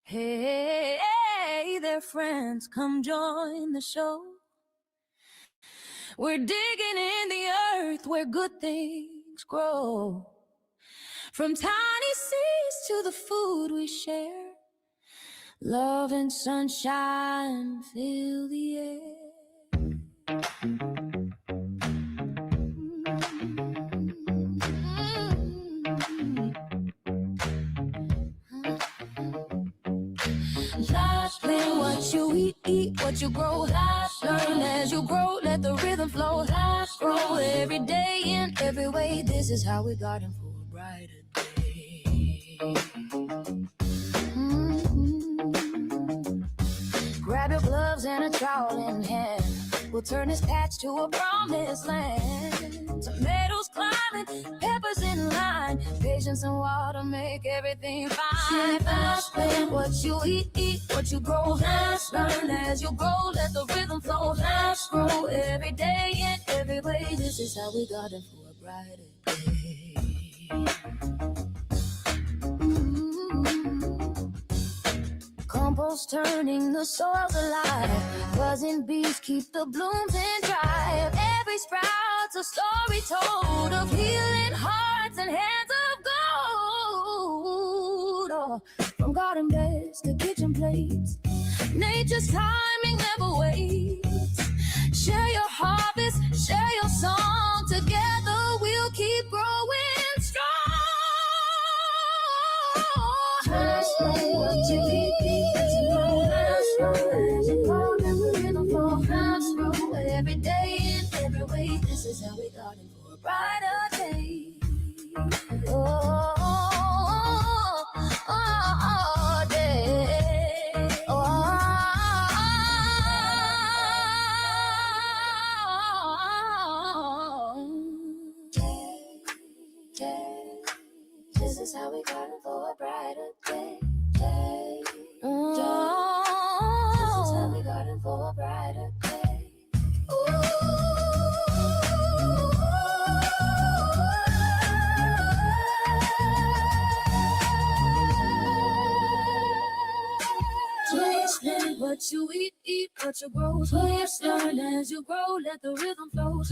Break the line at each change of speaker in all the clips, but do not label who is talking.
Hey, there, friends, come join the show. We're digging in the earth where good things grow. From tiny seeds to the food we share, love and sunshine fill the air. Learn what you eat what you grow. Learn as you grow, let the rhythm flow. Grow every day in every way. This is how we garden for a brighter day. Grab your gloves and a trowel in hand. We'll turn this patch to a promised land. Tomatoes climbing, peppers in line. Patience and water make everything fine. Learn what you eat what you grow. Learn as you grow, let the rhythm flow. Grow every day in every way. This is how we garden for a brighter day. Compost turning the soils alive. Buzzing bees keep the blooms in drive. Every sprout's a story told of healing hearts and hands of gold. Oh, from garden beds to kitchen plates, nature's timing never waits. Share your harvest, share your song. Together we'll keep growing strong. What you eat, every day in every way. This is how we garden for a brighter day. This is how we garden for a brighter day. This is how we garden for a brighter day. Learn what you eat what you grow. Learn as you grow, let the rhythm flow.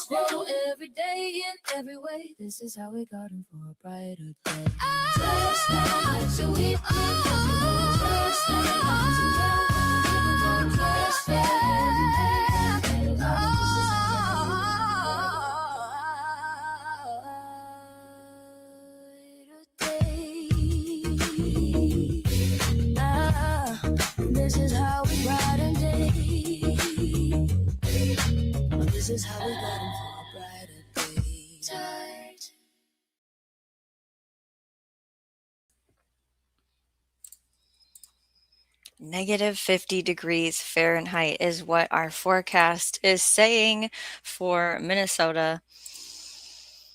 Grow every day in every way. This is how we garden for a brighter day. Learn what you eat what you This is how we brighten day. This is how we garden for a brighter day. Tight.
-50 degrees Fahrenheit is what our forecast is saying for Minnesota.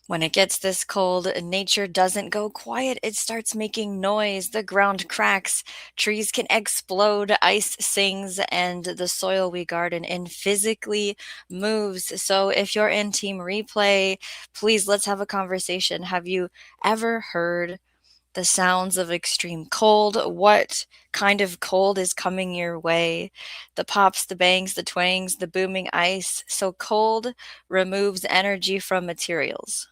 When it gets this cold, nature doesn't go quiet. It starts making noise. The ground cracks. Trees can explode. Ice sings. And the soil we garden in physically moves. So if you're in Team Replay, please let's have a conversation. Have you ever heard the sounds of extreme cold? What kind of cold is coming your way? The pops, the bangs, the twangs, the booming ice. So cold removes energy from materials.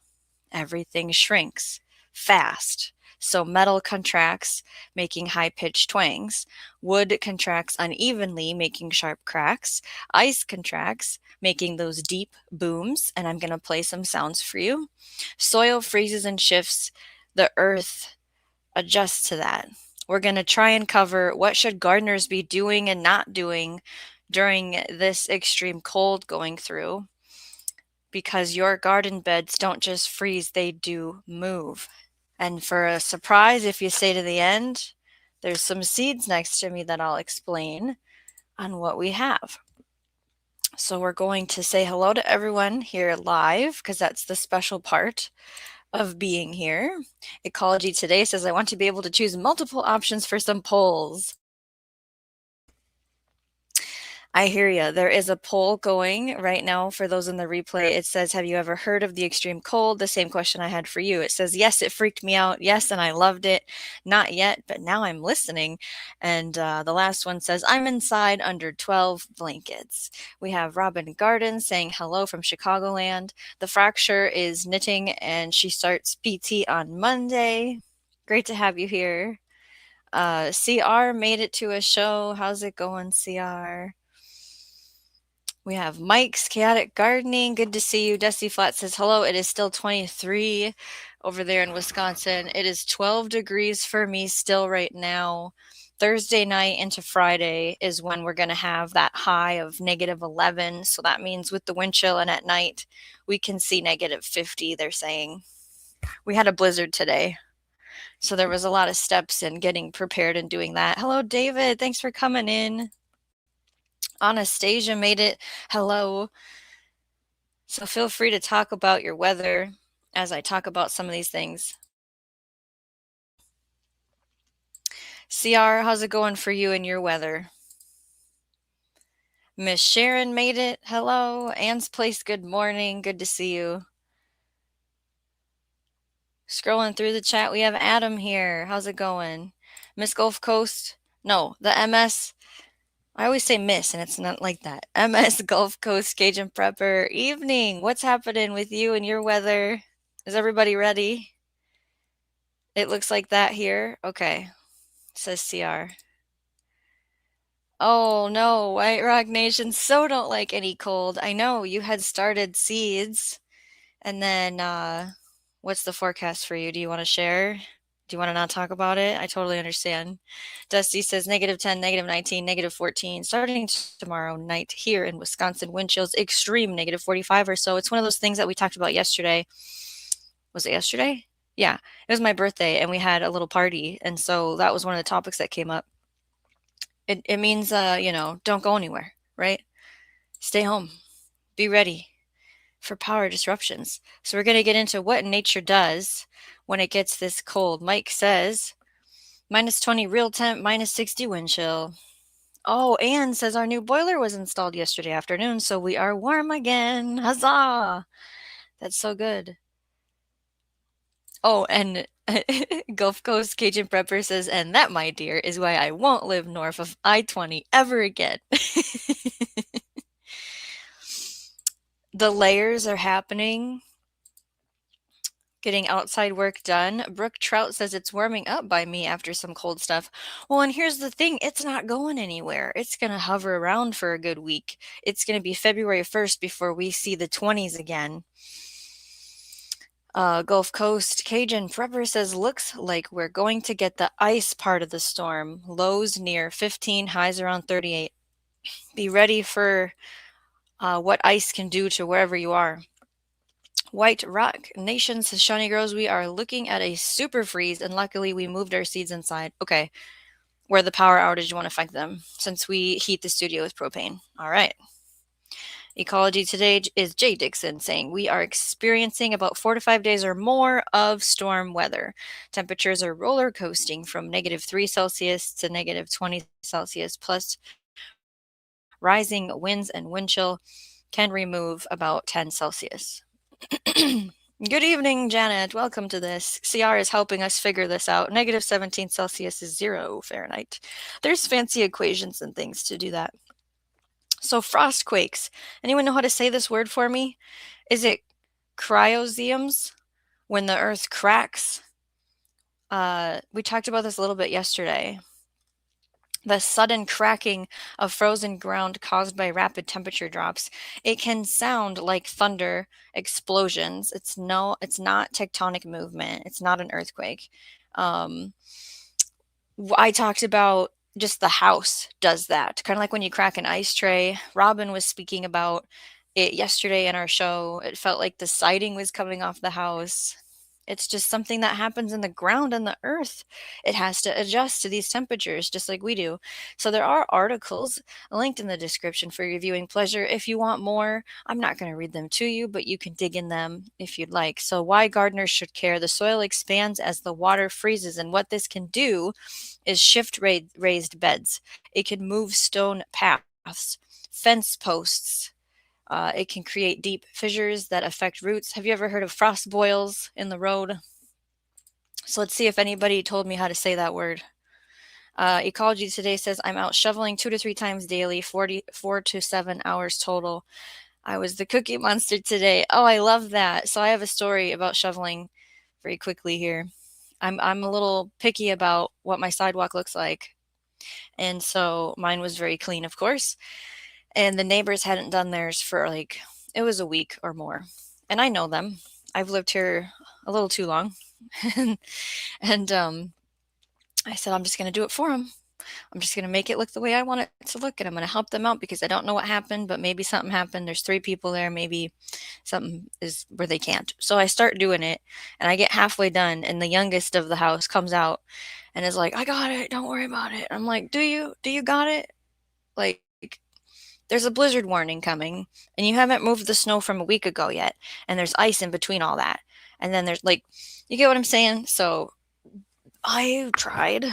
Everything shrinks fast. So metal contracts, making high-pitched twangs. Wood contracts unevenly, making sharp cracks. Ice contracts, making those deep booms. And I'm going to play some sounds for you. Soil freezes and shifts. The earth adjusts to that. We're going to try and cover what should gardeners be doing and not doing during this extreme cold going through. Because your garden beds don't just freeze, they do move. And for a surprise, if you stay to the end, there's some seeds next to me that I'll explain on what we have. So we're going to say hello to everyone here live, because that's the special part of being here. Ecology Today says, I want to be able to choose multiple options for some polls. I hear you. There is a poll going right now for those in the replay. It says, have you ever heard of the extreme cold? The same question I had for you. It says, yes, it freaked me out. Yes, and I loved it. Not yet, but now I'm listening. And the last one says, I'm inside under 12 blankets. We have Robin Garden saying hello from Chicagoland. The Fracture is knitting and she starts PT on Monday. Great to have you here. CR made it to a show. How's it going, CR? We have Mike's Chaotic Gardening. Good to see you. Dusty Flat says, hello. It is still 23 over there in Wisconsin. It is 12 degrees for me still right now. Thursday night into Friday is when we're going to have that high of negative 11. So that means with the wind chill and at night, we can see negative 50, they're saying. We had a blizzard today. So there was a lot of steps in getting prepared and doing that. Hello, David. Thanks for coming in. Anastasia made it. Hello. So feel free to talk about your weather as I talk about some of these things. CR, how's it going for you and your weather? Miss Sharon made it. Hello. Ann's Place, good morning. Good to see you. Scrolling through the chat, we have Adam here. How's it going? Miss Gulf Coast? No, the MS. I always say Miss, and it's not like that. MS Gulf Coast Cajun Prepper. Evening. What's happening with you and your weather? Is everybody ready? It looks like that here. Okay. Says CR. Oh no, White Rock Nation so don't like any cold. I know you had started seeds, and then what's the forecast for you? Do you want to share? Do you want to not talk about it? I totally understand. Dusty says negative 10, negative 19, negative 14. Starting tomorrow night here in Wisconsin, wind chills extreme, negative 45 or so. It's one of those things that we talked about yesterday. Was it yesterday? Yeah, it was my birthday, and we had a little party, and so that was one of the topics that came up. It means, don't go anywhere, right? Stay home. Be ready for power disruptions. So we're going to get into what nature does when it gets this cold. Mike says, minus 20 real temp, minus 60 wind chill. Oh, Anne says our new boiler was installed yesterday afternoon, so we are warm again. Huzzah! That's so good. Oh, and Gulf Coast Cajun Prepper says, and that, my dear, is why I won't live north of I-20 ever again. The layers are happening. Getting outside work done. Brooke Trout says it's warming up by me after some cold stuff. Well, and here's the thing. It's not going anywhere. It's going to hover around for a good week. It's going to be February 1st before we see the 20s again. Gulf Coast Cajun Prepper says, looks like we're going to get the ice part of the storm. Lows near 15, highs around 38. Be ready for what ice can do to wherever you are. White Rock Nation says, Shawnee Girls, we are looking at a super freeze, and luckily we moved our seeds inside. Okay, where the power outage won't affect them, since we heat the studio with propane. All right. Ecology Today is Jay Dixon saying, we are experiencing about 4 to 5 days or more of storm weather. Temperatures are roller coasting from negative 3 Celsius to negative 20 Celsius, plus rising winds and wind chill can remove about 10 Celsius. Good evening, Janet. Welcome to this. CR is helping us figure this out. Negative 17 Celsius is 0 Fahrenheit. There's fancy equations and things to do that. So frost quakes. Anyone know how to say this word for me? Is it cryoseisms? When the earth cracks? We talked about this a little bit yesterday. The sudden cracking of frozen ground caused by rapid temperature drops. It can sound like thunder explosions. It's not tectonic movement. It's not an earthquake. I talked about just the house does that. Kind of like when you crack an ice tray. Robin was speaking about it yesterday in our show. It felt like the siding was coming off the house. It's just something that happens in the ground and the earth. It has to adjust to these temperatures just like we do. So there are articles linked in the description for your viewing pleasure if you want more. I'm not going to read them to you, but you can dig in them if you'd like. So why gardeners should care. The soil expands as the water freezes, and what this can do is shift raised beds. It can move stone paths fence posts. It can create deep fissures that affect roots. Have you ever heard of frost boils in the road? So let's see if anybody told me how to say that word. Ecology Today says I'm out shoveling 2 to 3 times daily, 4 to 7 hours total. I was the cookie monster today. Oh, I love that. So I have a story about shoveling very quickly here. I'm a little picky about what my sidewalk looks like. And so mine was very clean, of course. And the neighbors hadn't done theirs for like, it was a week or more. And I know them. I've lived here a little too long. and I said, I'm just going to do it for them. I'm just going to make it look the way I want it to look. And I'm going to help them out because I don't know what happened, but maybe something happened. There's 3 people there. Maybe something is where they can't. So I start doing it and I get halfway done. And the youngest of the house comes out and is like, I got it. Don't worry about it. I'm like, do you got it? Like, there's a blizzard warning coming and you haven't moved the snow from a week ago yet. And there's ice in between all that. And then there's like, you get what I'm saying? So I tried.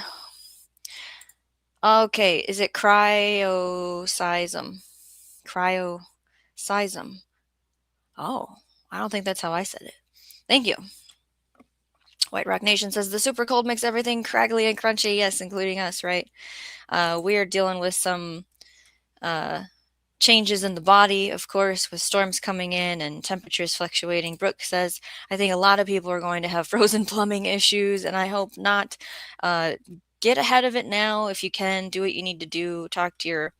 Okay, is it cryoseism? Cryoseism. Oh, I don't think that's how I said it. Thank you. White Rock Nation says the super cold makes everything craggly and crunchy. Yes, including us, right? We are dealing with some changes in the body, of course, with storms coming in and temperatures fluctuating. Brooke says, I think a lot of people are going to have frozen plumbing issues, and I hope not. Get ahead of it now if you can. Do what you need to do. Talk to your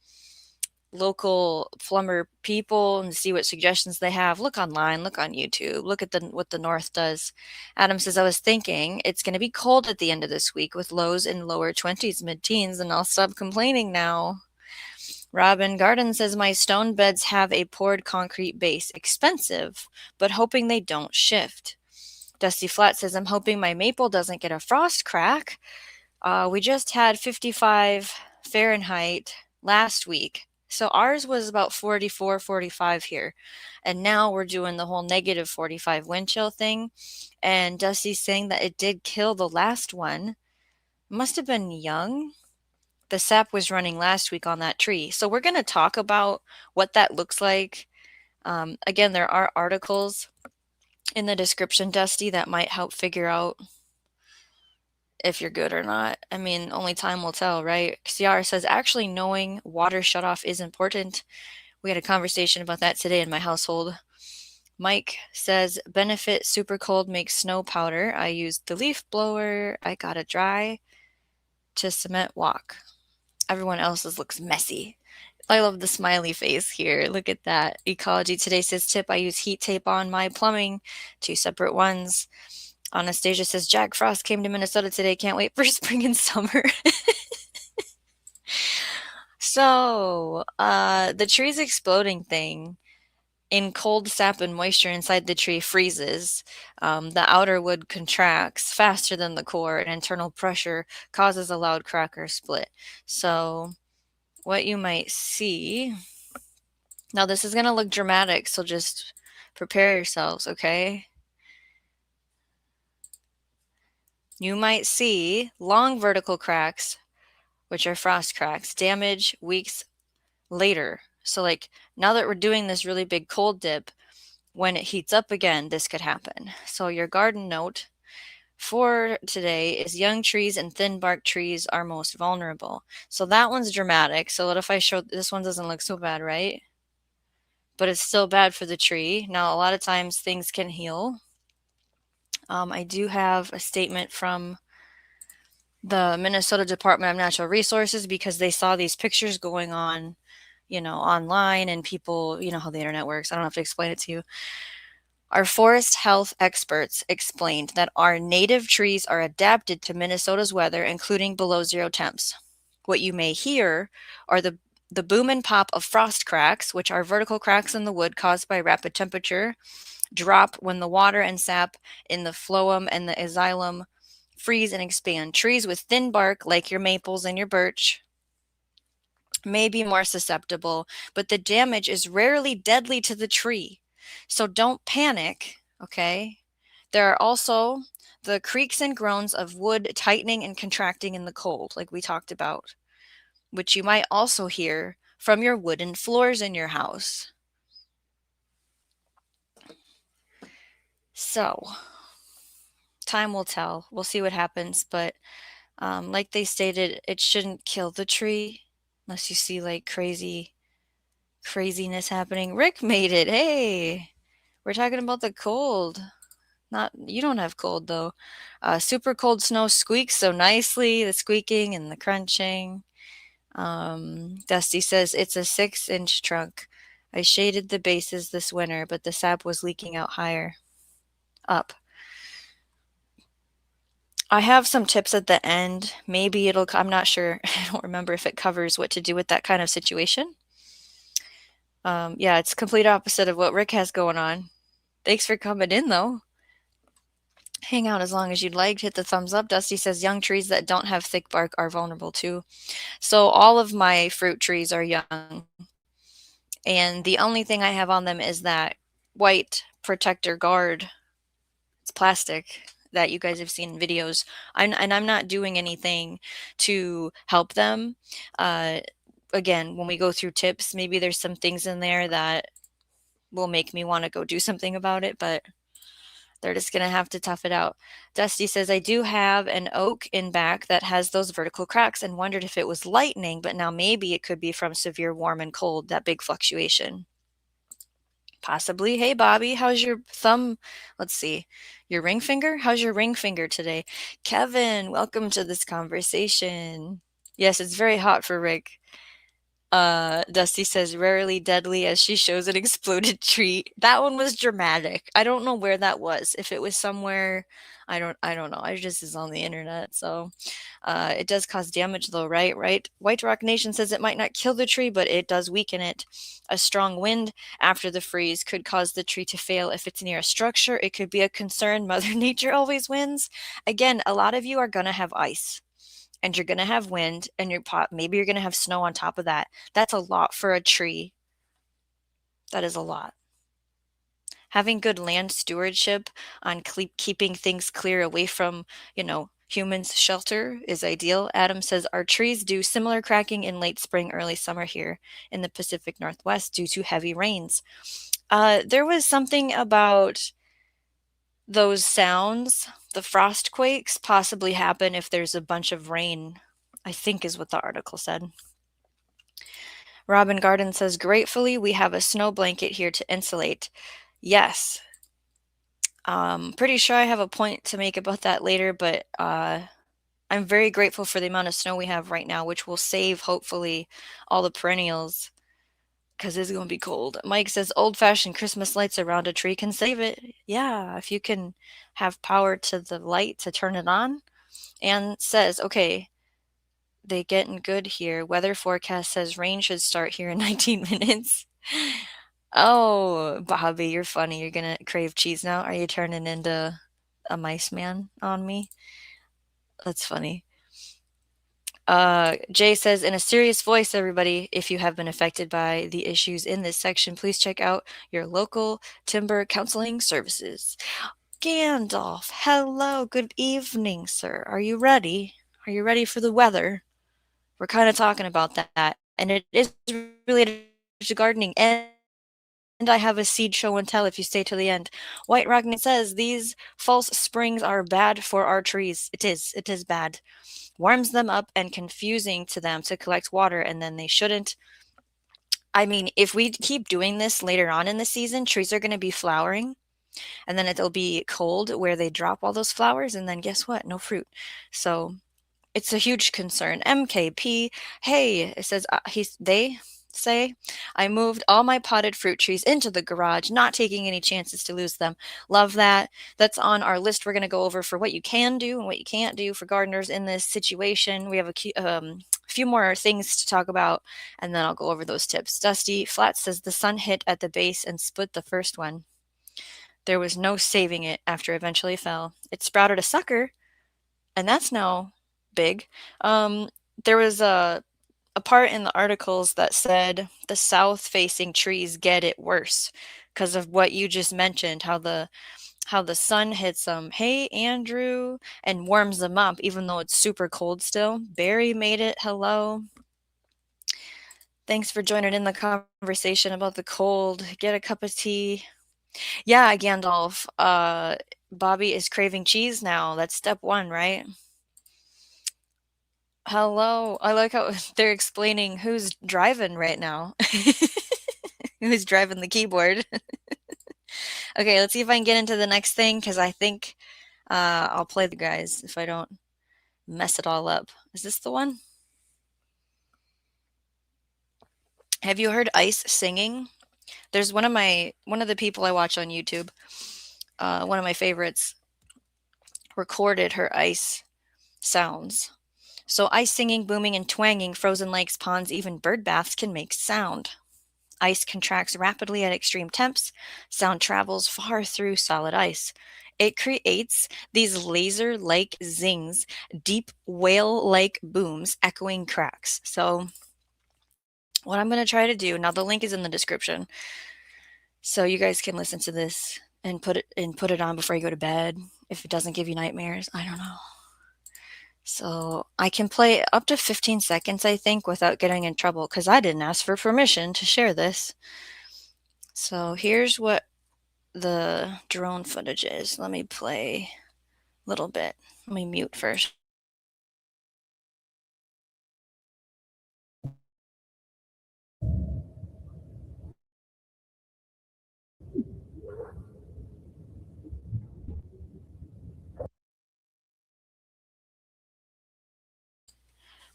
local plumber people and see what suggestions they have. Look online, look on YouTube, look at what the North does. Adam says, I was thinking it's going to be cold at the end of this week with lows in lower 20s, mid-teens, and I'll stop complaining now. Robin Garden says, my stone beds have a poured concrete base. Expensive, but hoping they don't shift. Dusty Flat says, I'm hoping my maple doesn't get a frost crack. We just had 55 Fahrenheit last week. So ours was about 44, 45 here. And now we're doing the whole negative 45 wind chill thing. And Dusty's saying that it did kill the last one. Must have been young. The sap was running last week on that tree. So we're going to talk about what that looks like. Again, there are articles in the description, Dusty, that might help figure out if you're good or not. I mean, only time will tell, right? Ciara says, actually knowing water shutoff is important. We had a conversation about that today in my household. Mike says, benefit super cold makes snow powder. I used the leaf blower. I got it dry to cement walk. Everyone else's looks messy. I love the smiley face here. Look at that. Ecology Today says, tip, I use heat tape on my plumbing. 2 separate ones. Anastasia says, Jack Frost came to Minnesota today. Can't wait for spring and summer. So, the tree's exploding thing, in cold sap and moisture inside the tree freezes. The outer wood contracts faster than the core, and internal pressure causes a loud crack or split. So, what you might see, now this is going to look dramatic, so just prepare yourselves, okay? You might see long vertical cracks, which are frost cracks, damage weeks later. So like now that we're doing this really big cold dip, when it heats up again, this could happen. So your garden note for today is young trees and thin bark trees are most vulnerable. So that one's dramatic. So what if I show, this one doesn't look so bad, right? But it's still bad for the tree. Now, a lot of times things can heal. I do have a statement from the Minnesota Department of Natural Resources because they saw these pictures going on, online, and people, how the internet works. I don't have to explain it to you. Our forest health experts explained that our native trees are adapted to Minnesota's weather, including below zero temps. What you may hear are the boom and pop of frost cracks, which are vertical cracks in the wood caused by rapid temperature drop when the water and sap in the phloem and the xylem freeze and expand. Trees with thin bark, like your maples and your birch, may be more susceptible, but the damage is rarely deadly to the tree. So don't panic, okay? There are also the creaks and groans of wood tightening and contracting in the cold, like we talked about, which you might also hear from your wooden floors in your house. So, time will tell. We'll see what happens, but like they stated, it shouldn't kill the tree unless you see like craziness happening. Rick made it. Hey, we're talking about the cold. Not you don't have cold though. Super cold snow squeaks so nicely. The squeaking and the crunching. Dusty says it's a 6-inch trunk. I shaded the bases this winter, but the sap was leaking out higher up. I have some tips at the end. Maybe I'm not sure. I don't remember if it covers what to do with that kind of situation. Yeah, it's complete opposite of what Rick has going on. Thanks for coming in, though. Hang out as long as you'd like. Hit the thumbs up. Dusty says young trees that don't have thick bark are vulnerable too. So all of my fruit trees are young. And the only thing I have on them is that white protector guard. It's plastic that you guys have seen in videos. And I'm not doing anything to help them. Again, when we go through tips, maybe there's some things in there that will make me want to go do something about it, but they're just going to have to tough it out. Dusty says, I do have an oak in back that has those vertical cracks and wondered if it was lightning, but now maybe it could be from severe warm and cold, that big fluctuation. Possibly. Hey, Bobby, how's your thumb? Let's see. Your ring finger? How's your ring finger today? Kevin, welcome to this conversation. Yes, it's very hot for Rick. Dusty says, rarely deadly as she shows an exploded tree. That one was dramatic. I don't know where that was. If it was somewhere, I don't know. I just is on the internet. So, it does cause damage though, right? Right? White Rock Nation says it might not kill the tree, but it does weaken it. A strong wind after the freeze could cause the tree to fail. If it's near a structure, it could be a concern. Mother Nature always wins. Again, a lot of you are going to have ice and you're going to have wind and maybe you're going to have snow on top of that. That's a lot for a tree. That is a lot. Having good land stewardship on keeping things clear away from, humans' shelter is ideal. Adam says our trees do similar cracking in late spring, early summer here in the Pacific Northwest due to heavy rains. There was something about those sounds, the frost quakes, possibly happen if there's a bunch of rain, I think is what the article said. Robin Garden says, gratefully, we have a snow blanket here to insulate. Yes. Pretty sure I have a point to make about that later, but I'm very grateful for the amount of snow we have right now, which will save, hopefully, all the perennials because it's going to be cold. Mike says old-fashioned Christmas lights around a tree can save it. Yeah, if you can have power to the light to turn it on. And says, okay, they getting good here. Weather forecast says rain should start here in 19 minutes. Oh, Bobby, you're funny. You're going to crave cheese now? Are you turning into a mice man on me? That's funny. Jay says, in a serious voice, everybody, if you have been affected by the issues in this section, please check out your local timber counseling services. Gandalf, hello, good evening, sir. Are you ready? Are you ready for the weather? We're kind of talking about that, and it is related to gardening, and I have a seed show and tell if you stay till the end. White Rock says, these false springs are bad for our trees. It is bad. Warms them up and confusing to them to collect water, and then they shouldn't. I mean, if we keep doing this later on in the season, trees are going to be flowering, and then it'll be cold where they drop all those flowers, and then guess what? No fruit. So it's a huge concern. MKP, hey, it says they say, I moved all my potted fruit trees into the garage, not taking any chances to lose them. Love that. That's on our list we're going to go over for what you can do and what you can't do for gardeners in this situation. We have a few more things to talk about, and then I'll go over those tips. Dusty Flat says the sun hit at the base and split the first one. There was no saving it after eventually fell. It sprouted a sucker, and that's now big. There was a part in the articles that said the south-facing trees get it worse because of what you just mentioned, how the sun hits them. Hey, Andrew, and warms them up, even though it's super cold still. Barry made it. Hello. Thanks for joining in the conversation about the cold. Get a cup of tea. Yeah, Gandalf. Bobby is craving cheese now. That's step one, right? Hello. I like how they're explaining who's driving right now. Who's driving the keyboard. Okay, let's see if I can get into the next thing because I think I'll play the guys if I don't mess it all up. Is this the one? Have you heard Ice singing? There's one of the people I watch on YouTube. One of my favorites recorded her ice sounds. So ice singing, booming, and twanging, frozen lakes, ponds, even bird baths can make sound. Ice contracts rapidly at extreme temps. Sound travels far through solid ice. It creates these laser-like zings, deep whale-like booms, echoing cracks. So what I'm going to try to do, now the link is in the description, so you guys can listen to this and put it on before you go to bed if it doesn't give you nightmares. I don't know. So I can play up to 15 seconds, I think, without getting in trouble because I didn't ask for permission to share this. So here's what the drone footage is. Let me play a little bit. Let me mute first.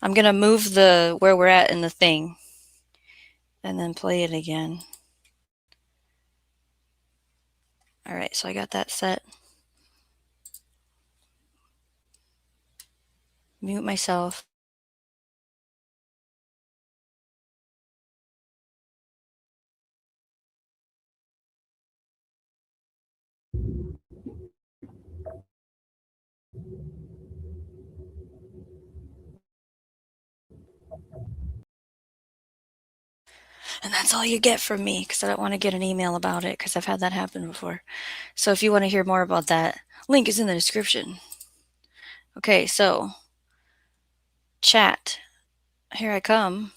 I'm going to move the where we're at in the thing and then play it again. All right, so I got that set. Mute myself. And that's all you get from me because I don't want to get an email about it because I've had that happen before. So if you want to hear more about that, link is in the description. Okay, so chat. Here I come.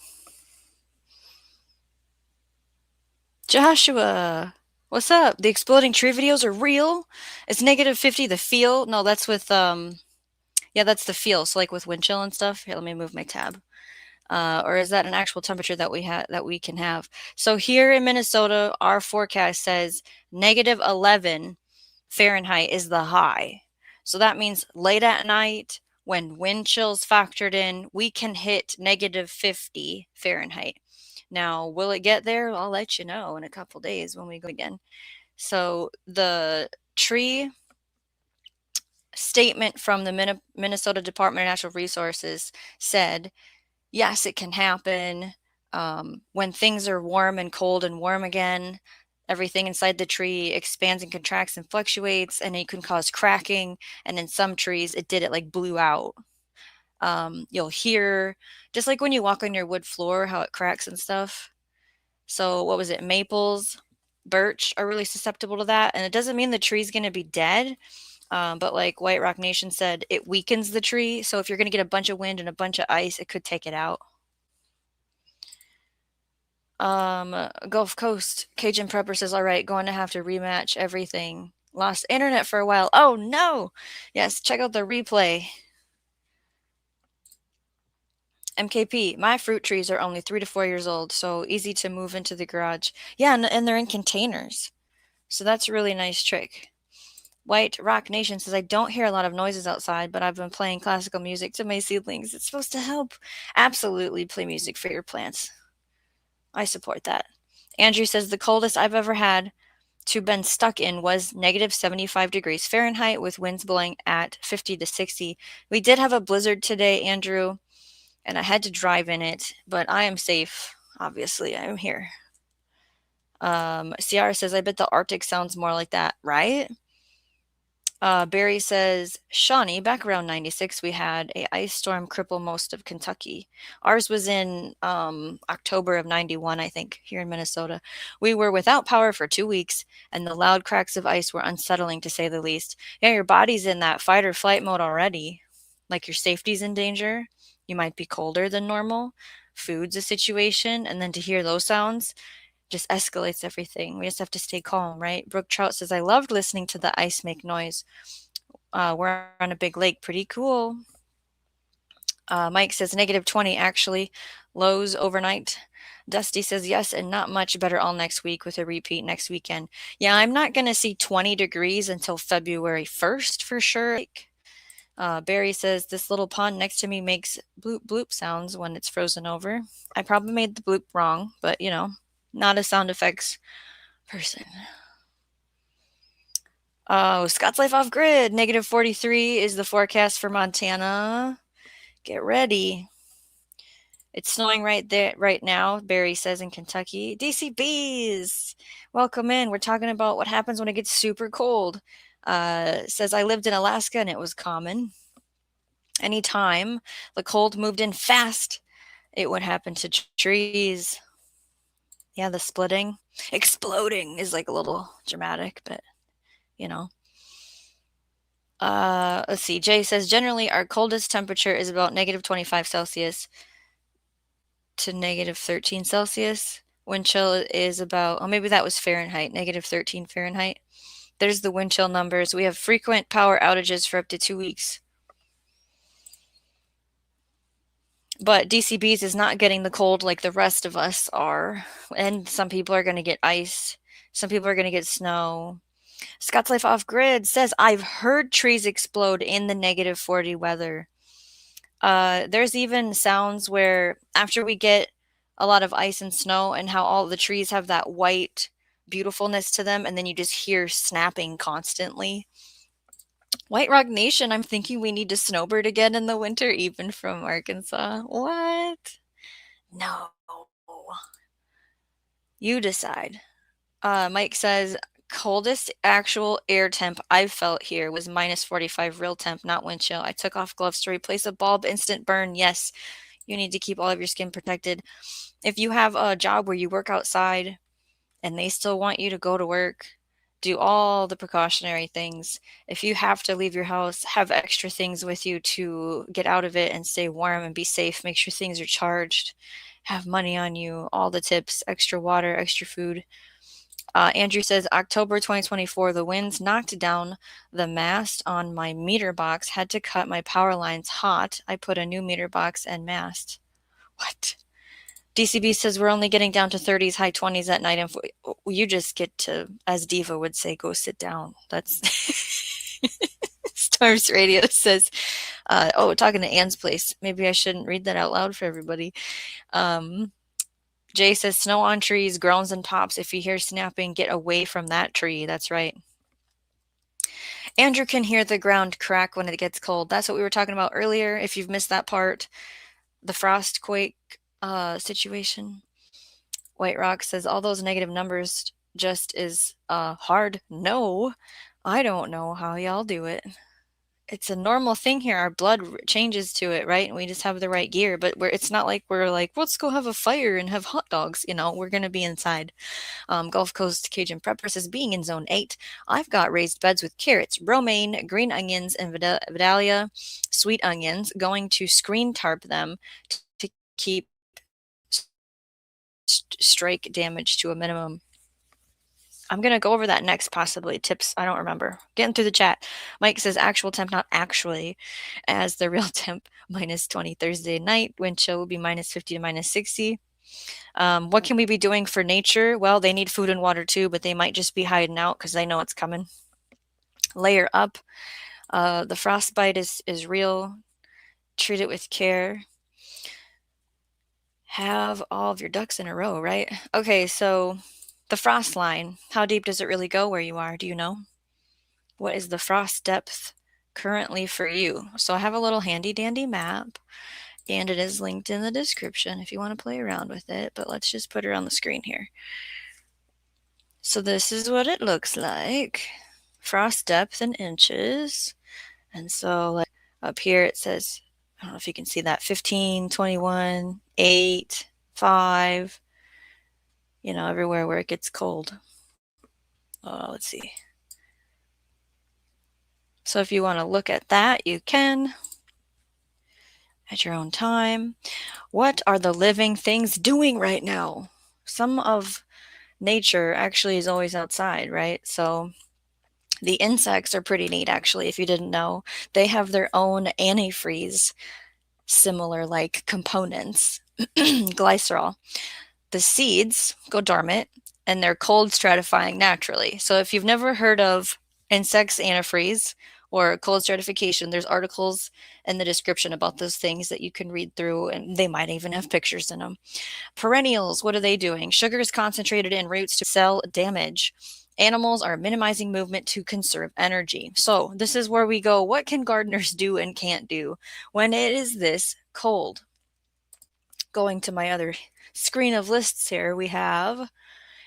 Joshua, what's up? The exploding tree videos are real? It's negative 50 the feel? No, that's with yeah, that's the feel. So like with wind chill and stuff. Here, let me move my tab. Or is that an actual temperature that we can have? So here in Minnesota, our forecast says negative 11 Fahrenheit is the high. So that means late at night, when wind chills factored in, we can hit negative 50 Fahrenheit. Now, will it get there? I'll let you know in a couple days when we go again. So the tree statement from the Minnesota Department of Natural Resources said, yes, it can happen. When things are warm and cold and warm again, everything inside the tree expands and contracts and fluctuates, and it can cause cracking. And in some trees, it did, it like blew out. You'll hear, just like when you walk on your wood floor, how it cracks and stuff. So what was it? Maples, birch are really susceptible to that. And it doesn't mean the tree's going to be dead. But like White Rock Nation said, it weakens the tree. So if you're going to get a bunch of wind and a bunch of ice, it could take it out. Gulf Coast Cajun Prepper says, all right, going to have to rematch everything. Lost internet for a while. Oh no. Yes, check out the replay. MKP, my fruit trees are only 3 to 4 years old, so easy to move into the garage. Yeah, and they're in containers. So that's a really nice trick. White Rock Nation says, I don't hear a lot of noises outside, but I've been playing classical music to my seedlings. It's supposed to help. Absolutely play music for your plants. I support that. Andrew says, the coldest I've ever had to been stuck in was negative 75 degrees Fahrenheit with winds blowing at 50 to 60. We did have a blizzard today, Andrew, and I had to drive in it, but I am safe. Obviously, I'm here. Ciara says, I bet the Arctic sounds more like that, right? Barry says, Shawnee, back around 96, we had a ice storm cripple most of Kentucky. Ours was in October of 91, I think, here in Minnesota. We were without power for 2 weeks, and the loud cracks of ice were unsettling, to say the least. Yeah, your body's in that fight or flight mode already. Like your safety's in danger. You might be colder than normal. foods a situation, and then to hear those sounds just escalates everything. We just have to stay calm, right? Brooke Trout says, I loved listening to the ice make noise. We're on a big lake. Pretty cool. Mike says, -20, actually. Lows overnight. Dusty says, yes, and not much better all next week with a repeat next weekend. Yeah, I'm not going to see 20 degrees until February 1st for sure. Barry says, this little pond next to me makes bloop bloop sounds when it's frozen over. I probably made the bloop wrong, but not a sound effects person. Oh, Scott's Life Off Grid. -43 is the forecast for Montana. Get ready. It's snowing right now, Barry says in Kentucky. DCBs! Welcome in. We're talking about what happens when it gets super cold. Says, I lived in Alaska and it was common. Anytime the cold moved in fast, it would happen to trees. Yeah, the splitting. Exploding is like a little dramatic, but you know. Let's see. Jay says, generally, our coldest temperature is about -25 Celsius to -13 Celsius. Wind chill is about, oh, maybe that was Fahrenheit, -13 Fahrenheit. There's the wind chill numbers. We have frequent power outages for up to 2 weeks. But DCBs is not getting the cold like the rest of us are. And some people are going to get ice. Some people are going to get snow. Scott's Life Off Grid says, I've heard trees explode in the -40 weather. There's even sounds where after we get a lot of ice and snow and how all the trees have that white beautifulness to them, and then you just hear snapping constantly. White Rock Nation, I'm thinking we need to snowbird again in the winter, even from Arkansas. What? No. You decide. Mike says, coldest actual air temp I've felt here was -45 real temp, not wind chill. I took off gloves to replace a bulb, instant burn. Yes, you need to keep all of your skin protected. If you have a job where you work outside and they still want you to go to work, do all the precautionary things. If you have to leave your house, have extra things with you to get out of it and stay warm and be safe. Make sure things are charged. Have money on you, all the tips, extra water, extra food. Andrew says, October 2024, the winds knocked down the mast on my meter box, had to cut my power lines hot. I put a new meter box and mast. What? DCB says we're only getting down to 30s, high 20s at night. And you just get to, as Diva would say, go sit down. That's Stars Radio says, talking to Anne's place. Maybe I shouldn't read that out loud for everybody. Jay says, snow on trees, groans and pops. If you hear snapping, get away from that tree. That's right. Andrew can hear the ground crack when it gets cold. That's what we were talking about earlier. If you've missed that part, the frost quake situation. White Rock says, all those negative numbers just is hard. No, I don't know how y'all do it. It's a normal thing here. Our blood changes to it, right? And we just have the right gear, but it's not like we're like, let's go have a fire and have hot dogs. We're going to be inside. Gulf Coast Cajun Prepper says, being in zone 8, I've got raised beds with carrots, romaine, green onions, and Vidalia sweet onions, going to screen tarp them to keep strike damage to a minimum. I'm going to go over that next, possibly. Tips, I don't remember. Getting through the chat. Mike says actual temp, not actually, as the real temp, -20 Thursday night. Wind chill will be -50 to -60. What can we be doing for nature? Well, they need food and water too, but they might just be hiding out because they know it's coming. Layer up. The frostbite is real. Treat it with care. Have all of your ducks in a row, right? Okay, so the frost line, how deep does it really go where you are? Do you know? What is the frost depth currently for you? So I have a little handy dandy map, and it is linked in the description if you want to play around with it, but let's just put it on the screen here. So this is what it looks like. Frost depth in inches. And so like up here it says, I don't know if you can see that, 15, 21, 8, 5, everywhere where it gets cold. Let's see. So if you want to look at that, you can. at your own time. What are the living things doing right now? Some of nature actually is always outside, right? So the insects are pretty neat, actually, if you didn't know. They have their own antifreeze, similar like components, glycerol. The seeds go dormant and they're cold stratifying naturally. So if you've never heard of insects antifreeze or cold stratification, there's articles in the description about those things that you can read through, and they might even have pictures in them. Perennials, what are they doing? Sugar is concentrated in roots to cell damage. Animals are minimizing movement to conserve energy. So this is where we go, what can gardeners do and can't do when it is this cold? Going to my other screen of lists here, we have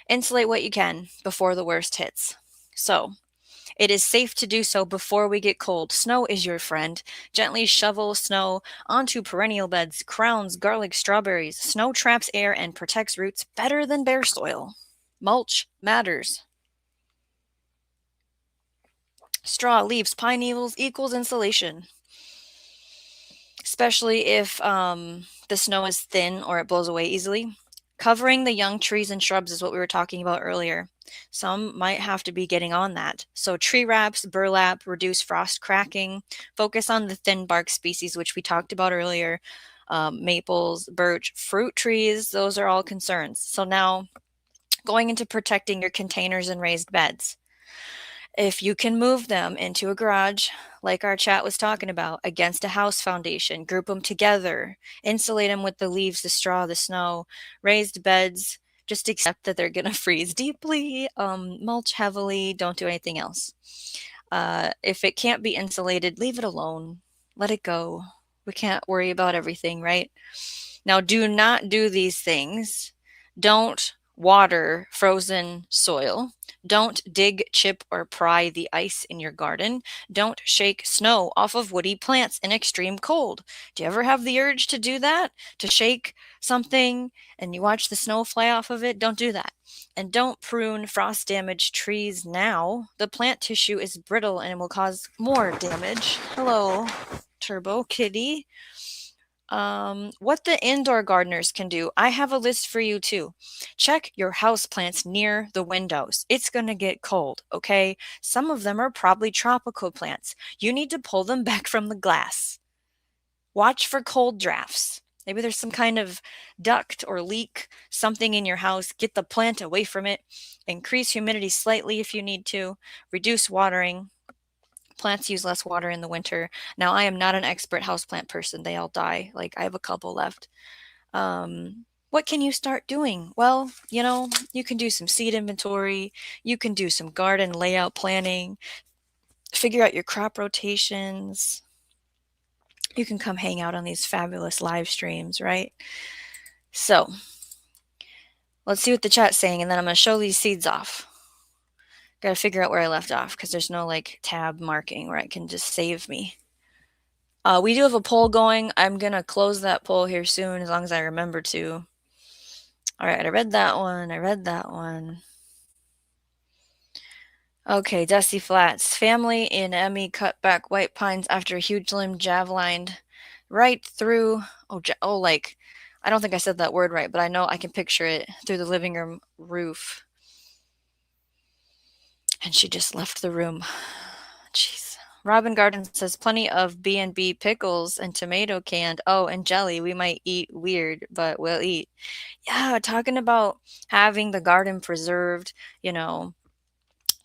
insulate what you can before the worst hits. So it is safe to do so before we get cold. Snow is your friend. Gently shovel snow onto perennial beds, crowns, garlic, strawberries. Snow traps air and protects roots better than bare soil. Mulch matters. Straw, leaves, pine needles equals insulation. Especially if the snow is thin or it blows away easily. Covering the young trees and shrubs is what we were talking about earlier. Some might have to be getting on that. So tree wraps, burlap, reduce frost cracking, focus on the thin bark species, which we talked about earlier. Maples, birch, fruit trees, those are all concerns. So now going into protecting your containers and raised beds. If you can move them into a garage, like our chat was talking about, against a house foundation, group them together, insulate them with the leaves, the straw, the snow, raised beds, just accept that they're going to freeze deeply, mulch heavily, don't do anything else. If it can't be insulated, leave it alone. Let it go. We can't worry about everything, right? Now, do not do these things. Don't water frozen soil. Don't dig, chip, or pry the ice in your garden. Don't shake snow off of woody plants in extreme cold. Do you ever have the urge to do that? To shake something and you watch the snow fly off of it? Don't do that. And don't prune frost-damaged trees now. The plant tissue is brittle and it will cause more damage. Hello, Turbo Kitty. What the indoor gardeners can do, I have a list for you too. Check your house plants near the windows. It's going to get cold, okay? Some of them are probably tropical plants. You need to pull them back from the glass. Watch for cold drafts. Maybe there's some kind of duct or leak, something in your house. Get the plant away from it. Increase humidity slightly if you need to. Reduce watering. Plants use less water in the winter. Now, I am not an expert houseplant person. They all die. Like, I have a couple left. What can you start doing? Well, you can do some seed inventory. You can do some garden layout planning. Figure out your crop rotations. You can come hang out on these fabulous live streams, right? So, let's see what the chat's saying, and then I'm going to show these seeds off. Got to figure out where I left off because there's no like tab marking where I can just save me. We do have a poll going. I'm going to close that poll here soon as long as I remember to. All right, I read that one. Okay, Dusty Flats. Family in Emmy cut back white pines after a huge limb javelined right through, like, I don't think I said that word right, but I know I can picture it, through the living room roof. And she just left the room. Jeez. Robin Garden says plenty of B&B pickles and tomato canned. Oh, and jelly. We might eat weird, but we'll eat. Yeah, talking about having the garden preserved,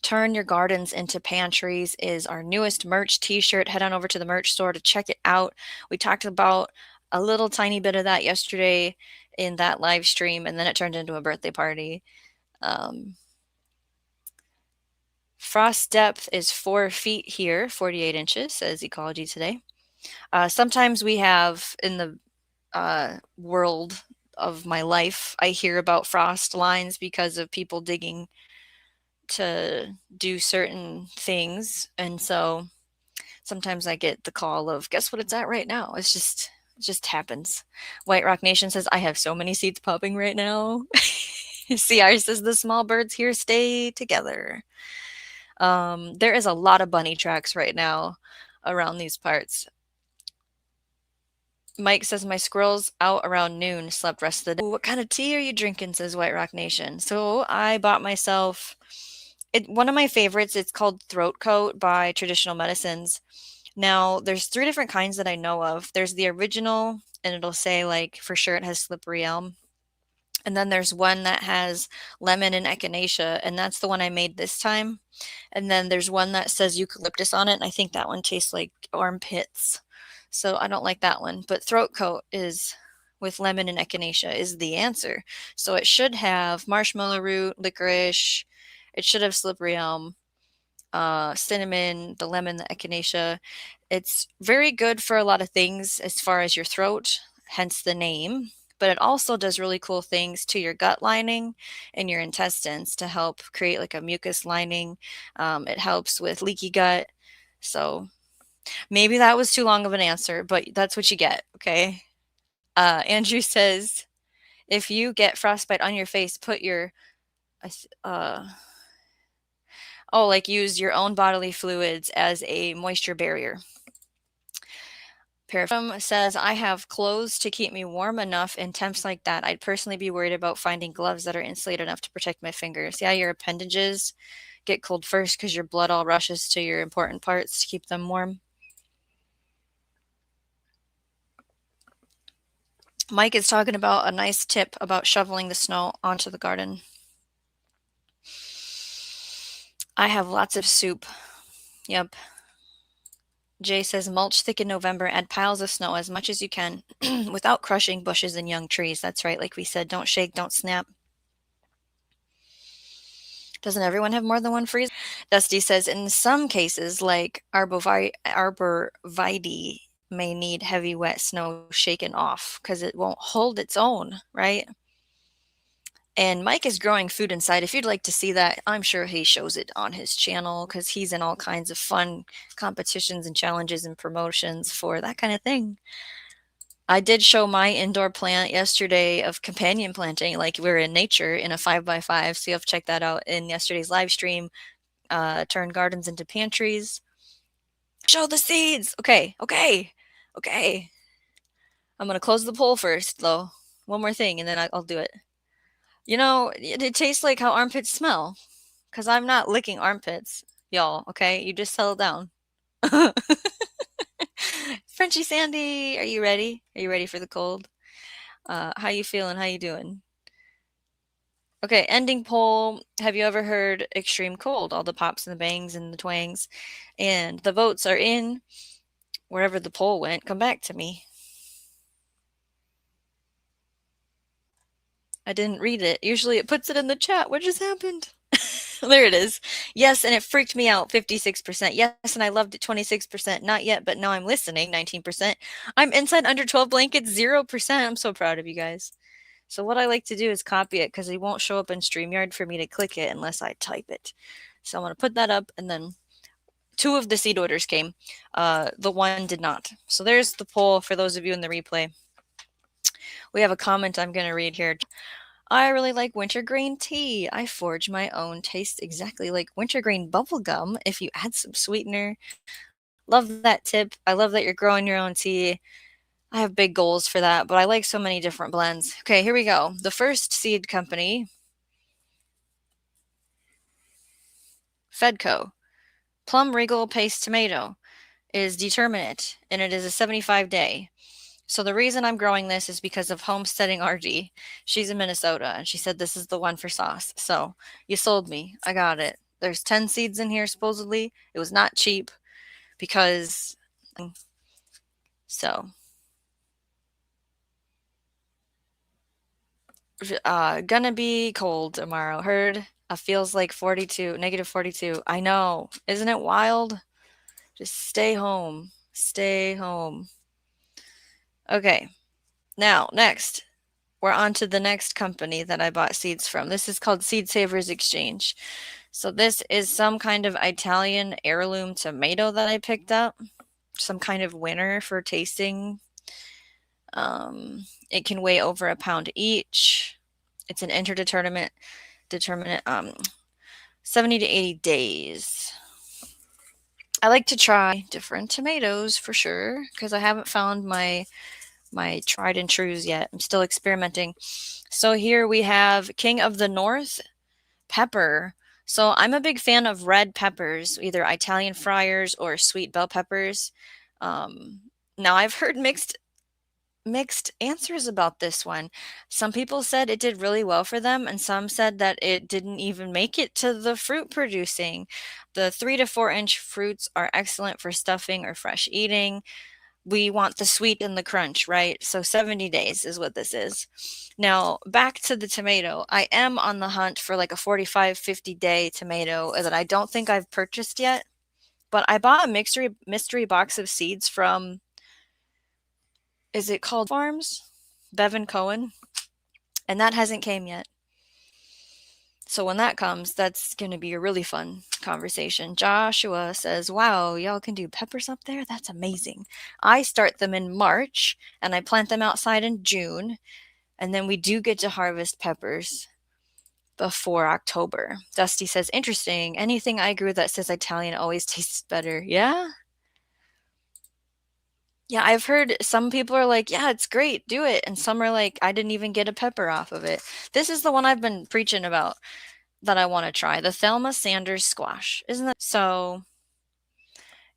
turn your gardens into pantries is our newest merch t-shirt. Head on over to the merch store to check it out. We talked about a little tiny bit of that yesterday in that live stream, and then it turned into a birthday party. Frost depth is 4 feet here, 48 inches, says Ecology Today. Sometimes we have, in the world of my life, I hear about frost lines because of people digging to do certain things. And so sometimes I get the call of, guess what it's at right now? It just happens. White Rock Nation says, I have so many seeds popping right now. CR says, the small birds here stay together. There is a lot of bunny tracks right now around these parts. Mike says, my squirrels out around noon, slept rest of the day. What kind of tea are you drinking, says White Rock Nation. So I bought myself one of my favorites. It's called Throat Coat by Traditional Medicines. Now, there's 3 different kinds that I know of. There's the original, and it'll say, like, for sure it has slippery elm. And then there's one that has lemon and echinacea, and that's the one I made this time. And then there's one that says eucalyptus on it, and I think that one tastes like armpits. So I don't like that one. But Throat Coat is with lemon and echinacea is the answer. So it should have marshmallow root, licorice. It should have slippery elm, cinnamon, the lemon, the echinacea. It's very good for a lot of things as far as your throat, hence the name. But it also does really cool things to your gut lining and your intestines to help create like a mucus lining. It helps with leaky gut. So maybe that was too long of an answer, but that's what you get, okay? Andrew says, if you get frostbite on your face, put your, like use your own bodily fluids as a moisture barrier. Parafum says, I have clothes to keep me warm enough in temps like that. I'd personally be worried about finding gloves that are insulated enough to protect my fingers. Yeah, your appendages get cold first because your blood all rushes to your important parts to keep them warm. Mike is talking about a nice tip about shoveling the snow onto the garden. I have lots of soup. Yep. Jay says, mulch thick in November, add piles of snow as much as you can without crushing bushes and young trees. That's right, like we said, don't shake, don't snap. Doesn't everyone have more than one freeze? Dusty says, in some cases, like arborvitae may need heavy wet snow shaken off because it won't hold its own, right? And Mike is growing food inside. If you'd like to see that, I'm sure he shows it on his channel because he's in all kinds of fun competitions and challenges and promotions for that kind of thing. I did show my indoor plant yesterday of companion planting, like we're in nature in a 5x5. So you have to check that out in yesterday's live stream. Turn gardens into pantries. Show the seeds. Okay. I'm going to close the poll first, though. One more thing, and then I'll do it. You know, it tastes like how armpits smell. Because I'm not licking armpits, y'all, okay? You just settle down. Frenchy Sandy, are you ready? Are you ready for the cold? How you feeling? How you doing? Okay, ending poll. Have you ever heard extreme cold? All the pops and the bangs and the twangs. And the votes are in. Wherever the poll went, come back to me. I didn't read it. Usually it puts it in the chat. What just happened? There it is. Yes, and it freaked me out, 56%. Yes, and I loved it, 26%. Not yet, but now I'm listening, 19%. I'm inside under 12 blankets, 0%. I'm so proud of you guys. So what I like to do is copy it because it won't show up in StreamYard for me to click it unless I type it. So I'm going to put that up, and then 2 of the seed orders came. The one did not. So there's the poll for those of you in the replay. We have a comment I'm going to read here. I really like wintergreen tea. I forge my own. Tastes exactly like wintergreen bubblegum if you add some sweetener. Love that tip. I love that you're growing your own tea. I have big goals for that, but I like so many different blends. Okay, here we go. The first seed company, Fedco, Plum Regal Paste Tomato, is determinate, and it is a 75-day. So the reason I'm growing this is because of Homesteading RD. She's in Minnesota, and she said this is the one for sauce. So you sold me. I got it. There's 10 seeds in here, supposedly. It was not cheap because... So... gonna be cold tomorrow. Heard feels like 42, negative 42. I know. Isn't it wild? Just stay home. Stay home. Okay. Now, next, we're on to the next company that I bought seeds from. This is called Seed Savers Exchange. So this is some kind of Italian heirloom tomato that I picked up. Some kind of winner for tasting. It can weigh over a pound each. It's an interdeterminate 70 to 80 days. I like to try different tomatoes for sure because I haven't found my my tried and trues yet. I'm still experimenting. So here we have King of the North, pepper. So I'm a big fan of red peppers, either Italian friars or sweet bell peppers. Now I've heard mixed answers about this one. Some people said it did really well for them, and some said that it didn't even make it to the fruit producing. The 3 to 4 inch fruits are excellent for stuffing or fresh eating. We want the sweet and the crunch, right? So 70 days is what this is. Now, back to the tomato. I am on the hunt for like a 45, 50-day tomato that I don't think I've purchased yet, but I bought a mystery box of seeds from, is it called Farms? Bevan Cohen, and that hasn't came yet. So when that comes, that's going to be a really fun conversation. Joshua says, wow, y'all can do peppers up there? That's amazing. I start them in March and I plant them outside in June. And then we do get to harvest peppers before October. Dusty says, interesting. Anything I grew that says Italian always tastes better. Yeah? Yeah, I've heard some people are like, yeah, it's great, do it. And some are like, I didn't even get a pepper off of it. This is the one I've been preaching about that I want to try, the Thelma Sanders squash. Isn't that so?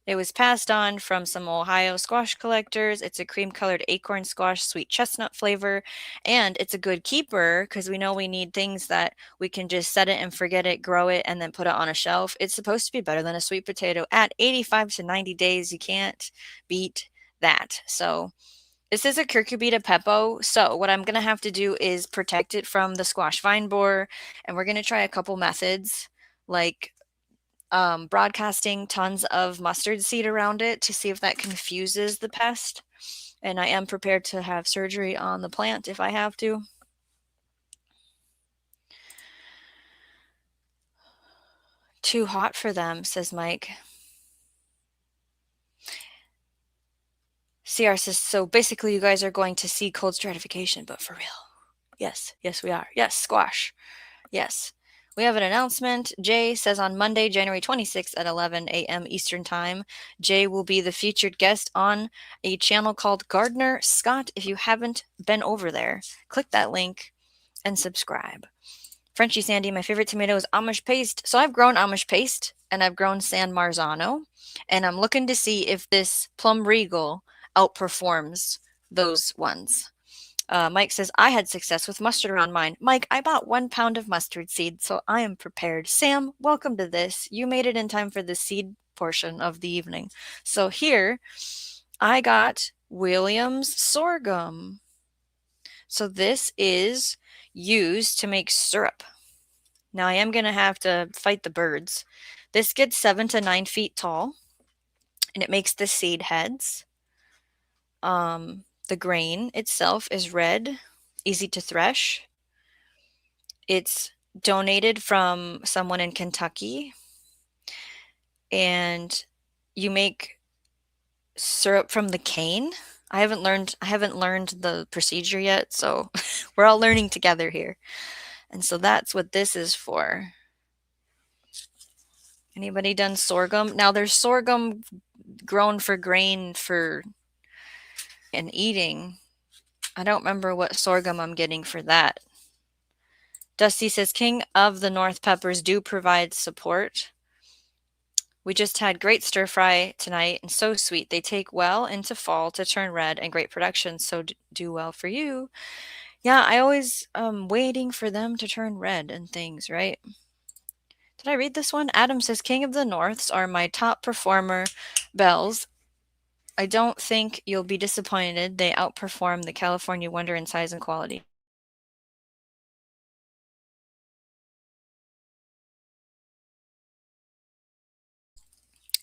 It was passed on from some Ohio squash collectors. It's a cream-colored acorn squash, sweet chestnut flavor, and it's a good keeper because we know we need things that we can just set it and forget it, grow it, and then put it on a shelf. It's supposed to be better than a sweet potato. At 85 to 90 days, you can't beat that. So this is a cucurbita pepo. So what I'm going to have to do is protect it from the squash vine borer, and we're going to try a couple methods like broadcasting tons of mustard seed around it to see if that confuses the pest. And I am prepared to have surgery on the plant if I have to. Too hot for them, says Mike. CR says, so basically you guys are going to see cold stratification, but for real. Yes, we are. Yes, squash. Yes. We have an announcement. Jay says on Monday, January 26th at 11 a.m. Eastern Time, Jay will be the featured guest on a channel called Gardner Scott. If you haven't been over there, click that link and subscribe. Frenchy Sandy, my favorite tomato is Amish paste. So I've grown Amish paste and I've grown San Marzano, and I'm looking to see if this Plum Regal outperforms those ones. Mike says, I had success with mustard around mine. Mike, I bought 1 pound of mustard seed, so I am prepared. Sam, welcome to this. You made it in time for the seed portion of the evening. So here, I got Williams sorghum. So this is used to make syrup. Now I am going to have to fight the birds. This gets 7 to 9 feet tall, and it makes the seed heads. The grain itself is red, easy to thresh. It's donated from someone in Kentucky, and you make syrup from the cane. I haven't learned the procedure yet, so we're all learning together here. And so that's what this is for. Anybody done sorghum? Now there's sorghum grown for grain for and eating. I don't remember what sorghum I'm getting for that. Dusty says, King of the North peppers do provide support. We just had great stir fry tonight and so sweet. They take well into fall to turn red and great production. So do well for you. Yeah, I always waiting for them to turn red and things, right? Did I read this one? Adam says, King of the Norths are my top performer bells. I don't think you'll be disappointed. They outperform the California Wonder in size and quality.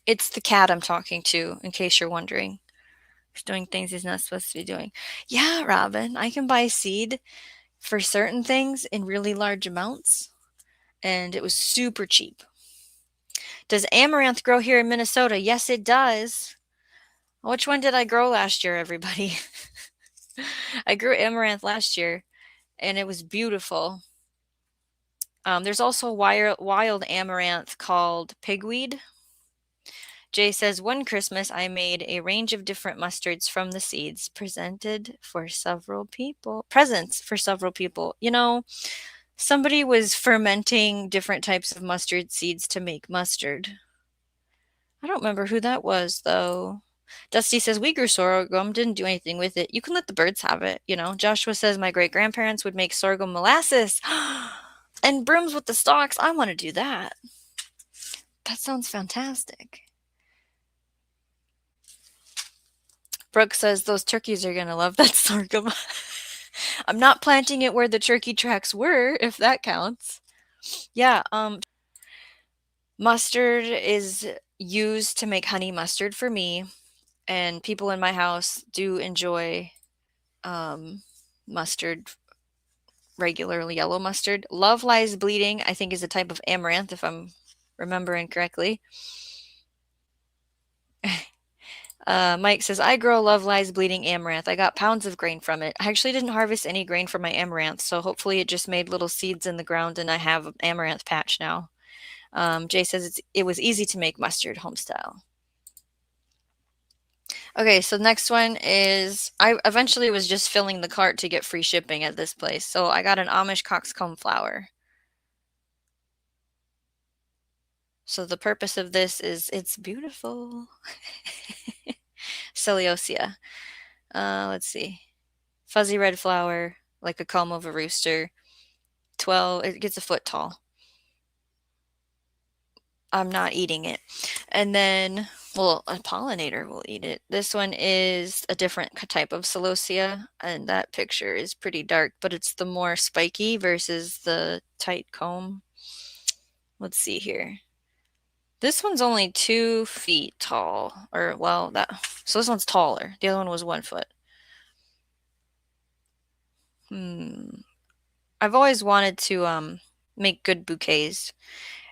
It's the cat I'm talking to, in case you're wondering. He's doing things he's not supposed to be doing. Yeah, Robin, I can buy seed for certain things in really large amounts, and it was super cheap. Does amaranth grow here in Minnesota? Yes, it does. Which one did I grow last year, everybody? I grew amaranth last year, and it was beautiful. There's also wild amaranth called pigweed. Jay says, one Christmas I made a range of different mustards from the seeds, presents for several people. Somebody was fermenting different types of mustard seeds to make mustard. I don't remember who that was, though. Dusty says, we grew sorghum, didn't do anything with it. You can let the birds have it, Joshua says, my great-grandparents would make sorghum molasses and brooms with the stalks. I want to do that. That sounds fantastic. Brooke says, those turkeys are going to love that sorghum. I'm not planting it where the turkey tracks were, if that counts. Yeah, mustard is used to make honey mustard for me, and people in my house do enjoy mustard, regular yellow mustard. Love Lies Bleeding, I think, is a type of amaranth, if I'm remembering correctly. Mike says, I grow Love Lies Bleeding amaranth. I got pounds of grain from it. I actually didn't harvest any grain from my amaranth, so hopefully it just made little seeds in the ground and I have an amaranth patch now. Jay says it was easy to make mustard homestyle. Okay, so the next one is, I eventually was just filling the cart to get free shipping at this place. So I got an Amish coxcomb flower. So the purpose of this is it's beautiful. Ciliosea. Let's see. Fuzzy red flower, like a comb of a rooster. 12, it gets a foot tall. I'm not eating it. And then, well, a pollinator will eat it. This one is a different type of celosia, and that picture is pretty dark, but it's the more spiky versus the tight comb. Let's see here. This one's only 2 feet tall, so this one's taller. The other one was 1 foot. I've always wanted to make good bouquets.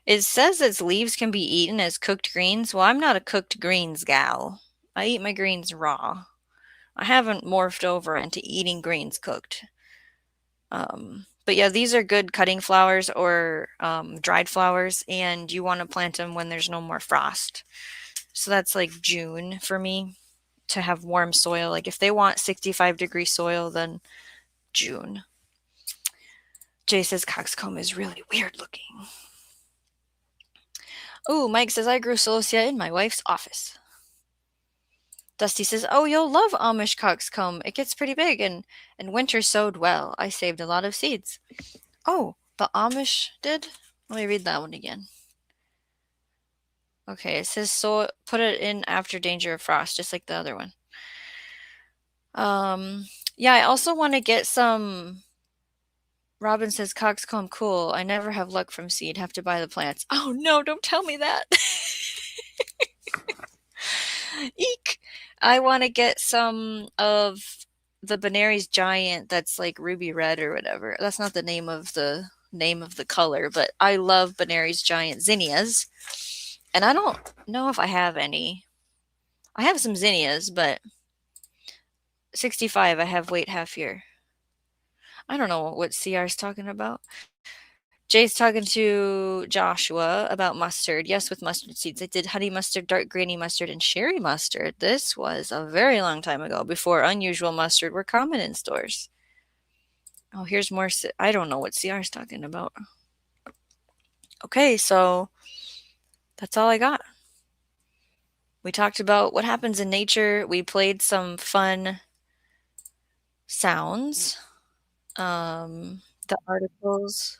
It says its leaves can be eaten as cooked greens. Well, I'm not a cooked greens gal. I eat my greens raw. I haven't morphed over into eating greens cooked. But yeah, these are good cutting flowers or dried flowers, and you want to plant them when there's no more frost. So that's like June for me to have warm soil. Like if they want 65-degree soil, then June. Jay says coxcomb is really weird looking. Oh, Mike says I grew celosia in my wife's office. Dusty says, oh, you'll love Amish coxcomb. It gets pretty big and winter sowed well. I saved a lot of seeds. Oh, the Amish did? Let me read that one again. Okay, it says so put it in after danger of frost, just like the other one. Yeah, I also want to get some. Robin says coxcomb cool. I never have luck from seed. Have to buy the plants. Oh no, don't tell me that. Eek. I want to get some of the Benary's giant that's like ruby red or whatever. That's not the name of the color, but I love Benary's giant zinnias. And I don't know if I have any. I have some zinnias, but 65 I have wait half year. I don't know what CR is talking about. Jay's talking to Joshua about mustard. Yes, with mustard seeds. I did honey mustard, dark grainy mustard, and sherry mustard. This was a very long time ago, before unusual mustard were common in stores. Oh, here's more. I don't know what CR is talking about. Okay, so that's all I got. We talked about what happens in nature. We played some fun sounds. The articles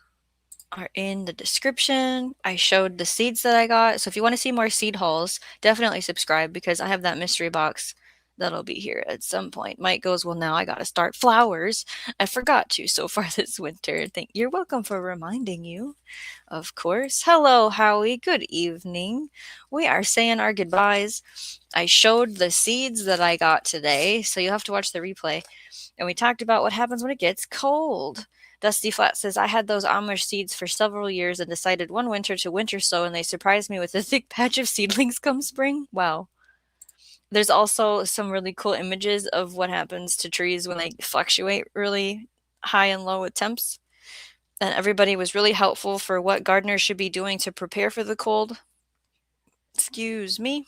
are in the description. I showed the seeds that I got. So if you want to see more seed hauls, definitely subscribe because I have that mystery box that'll be here at some point. Mike goes, well, now I got to start flowers. I forgot to so far this winter. You're welcome for reminding you. Of course. Hello, Howie. Good evening. We are saying our goodbyes. I showed the seeds that I got today, so you'll have to watch the replay. And we talked about what happens when it gets cold. Dusty Flat says, I had those Amish seeds for several years and decided one winter to winter sow, and they surprised me with a thick patch of seedlings come spring. Wow. There's also some really cool images of what happens to trees when they fluctuate really high and low with temps. And everybody was really helpful for what gardeners should be doing to prepare for the cold. Excuse me.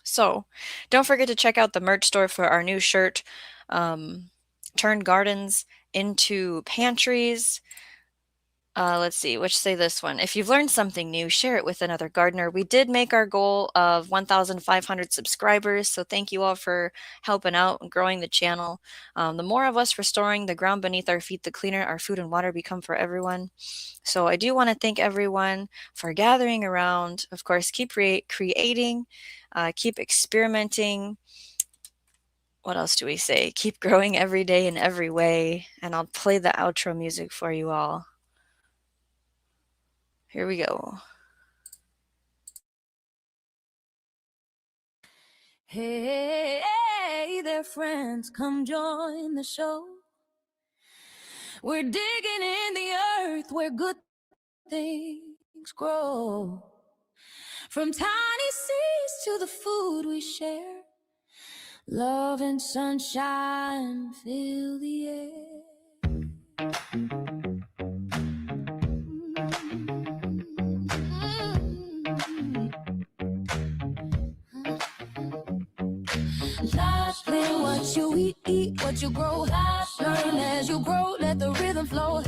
So don't forget to check out the merch store for our new shirt, Turn Gardens into Pantries. Let's see, which say this one. If you've learned something new, share it with another gardener. We did make our goal of 1,500 subscribers, so thank you all for helping out and growing the channel. The more of us restoring the ground beneath our feet, the cleaner our food and water become for everyone. So I do want to thank everyone for gathering around. Of course, keep creating, keep experimenting. What else do we say? Keep growing every day in every way. And I'll play the outro music for you all. Here we go.
Hey, there, friends, come join the show. We're digging in the earth where good things grow. From tiny seeds to the food we share, love and sunshine fill the air. Livestream what you eat what you grow. Learn as you grow, let the rhythm flow.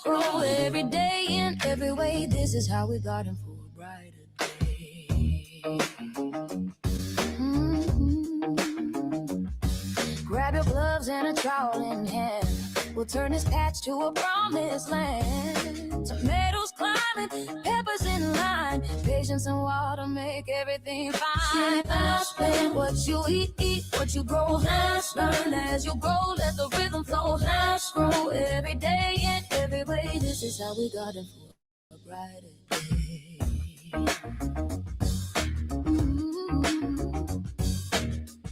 Grow every day in every way. This is how we garden for a brighter day. Grab your gloves and a trowel in hand. We'll turn this patch to a promised land. Tomatoes climbing, peppers in line. Patience and water make everything fine. Spend what you eat what you grow. Learn as you grow, let the rhythm flow. Grow every day in every way. This is how we garden for a brighter day.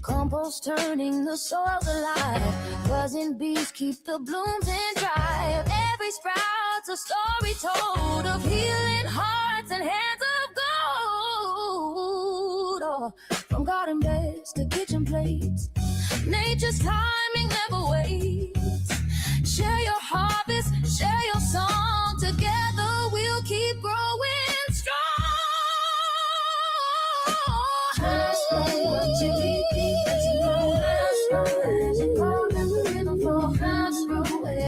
Compost turning the soils alive. Buzzing bees keep the blooms in drive. Every sprout's a story told of healing hearts and hands of gold. Oh, from garden beds to kitchen plates, nature's timing never waits. Share your harvest, share your song. Together we'll keep growing strong. What you eat,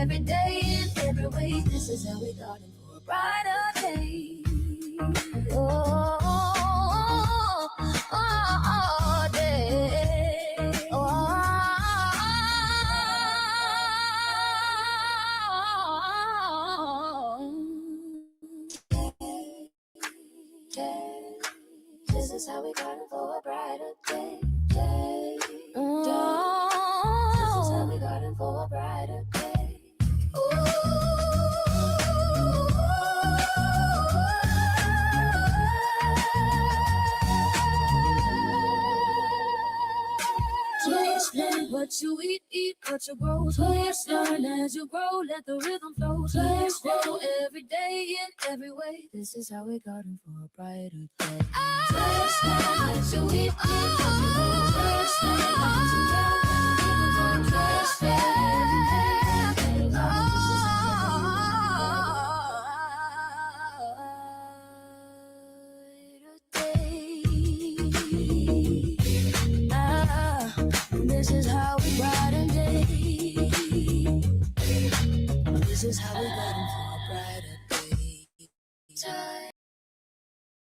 every day in every way. This is how we garden for a brighter day. Oh, day. This is how we garden for a brighter day. This is how we garden for a brighter day. What you eat what you grow. Twist, learn as you grow, let the rhythm flow. Twist, grow every day in every way. This is how we garden for a brighter day. Twist, what you eat what you grow. Twist, learn as you grow, twist, every day. This is how we garden day. This is how